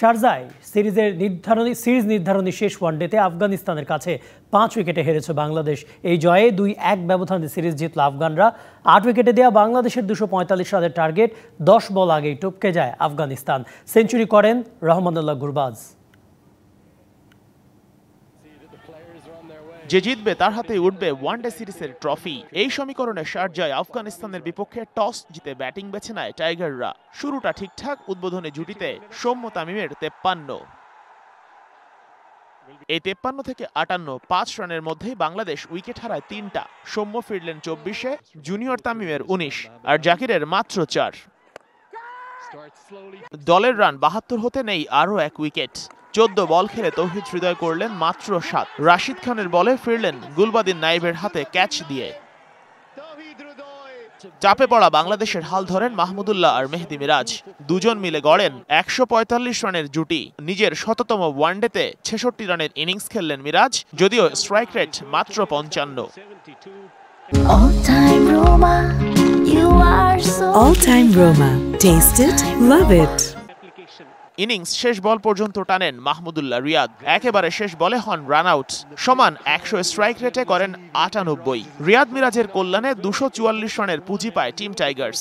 শারজায় series নির্ধারণী শেষ ওয়ানডেতে আফগানিস্তানের কাছে 5 উইকেটে হেরেছে বাংলাদেশ। এই জয়ে 2-1 ব্যবধানে সিরিজ জিতল আফগানরা। 8 উইকেটে দেওয়া বাংলাদেশের 245 রানের টার্গেট 10 বল আগেই টপকে যায় আফগানিস্তান। সেঞ্চুরি করেন রহমানুল্লাহ গুরবাজ। যে জিতবে তার হাতে উঠবে ওয়ানডে সিরিজের ট্রফি। এই সমীকরণে শারজায় আফগানিস্তানের বিপক্ষে টস জিতে ব্যাটিং বেছে নেয় টাইগাররা। শুরুটা ঠিকঠাক, উদ্বোধনী জুটিতে সৌম্য তামিমের 53। এই 53 থেকে 58 5 রানের মধ্যেই বাংলাদেশ উইকেট হারায় 3টা। সৌম্য ফিরলেন 24-এ, জুনিয়র তামিমের 19 আর জাকিরের মাত্র 4। দলের রান 72 হতে নেই আরও 1 উইকেট। 14 বল খেলে তৌহিদ হৃদয় করলেন মাত্র 7। রাশিদ খানের বলে ফিরলেন গুলবাদিন নাইবের হাতে ক্যাচ দিয়ে। চাপে পড়া বাংলাদেশের হাল ধরেন মাহমুদুল্লাহ আর মেহেদী মিরাজ। দুজন মিলে গড়েন 145 রানের জুটি। নিজের শততম ওয়ানডেতে 66 রানের ইনিংস খেললেন মিরাজ, যদিও স্ট্রাইক রেট মাত্র 55। All time Roma. Taste it, love it. Innings শেষ বল পর্যন্ত টানেন মাহমুদুল্লাহ রিয়াদ। একেবারে শেষ বলে হন রান আউট। সমান 100 স্ট্রাইক রেটে করেন 98। রিয়াদ মিরাজের কল্যাণে 244 রানের পুঁজি পায় টিম টাইগার্স।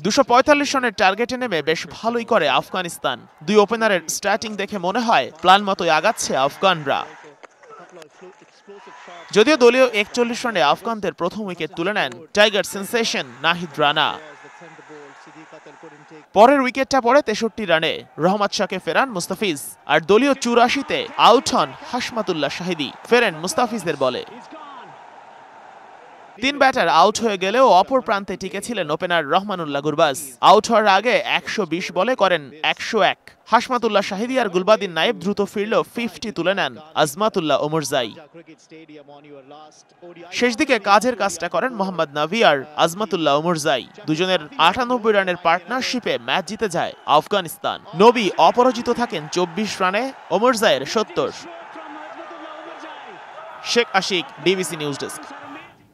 245 রানের টার্গেটে নেমে বেশ ভালোই করে আফগানিস্তান। দুই ওপেনারের স্টার্টিং দেখে মনে হয় প্ল্যান মতোই আগাচ্ছে আফগানরা। যদিও দলীয় 41 রানে আফগানদের প্রথম উইকেট তুলে নেন টাইগার সেন্সেশন নাহিদ রানা। পরের উইকেটটা পড়ে 63 রানে। রহমত শাহকে ফেরান মুস্তাফিজ, আর দলীয় 84-তে আউট হন হাশমাতুল্লাহ শাহিদি। ফেরেন মুস্তাফিজদের বলে। 3 ব্যাটার আউট হয়ে গেলেও অপর প্রান্তে টিকেছিলেন ওপেনার রহমানুল্লাহ গুরবাজ। আউট হওয়ার আগে 120 বলে করেন 101। হাশমাতুল্লাহ শাহিদি আর গুলবাদিন নাইব দ্রুত ফিরলেও 50 তুলে নেন আজমাতুল্লাহ ওমরজাই। শেষ দিকে কাজের কাজটা করেন মোহাম্মদ নাভি আর আজমাতুল্লাহ ওমরজাই। দুজনের 98 রানের পার্টনারশিপে ম্যাচ জিতে যায় আফগানিস্তান। নবী অপরাজিত থাকেন 24 রানে, ওমরজাইয়ের 70। Sheikh Ashik, DBC news desk.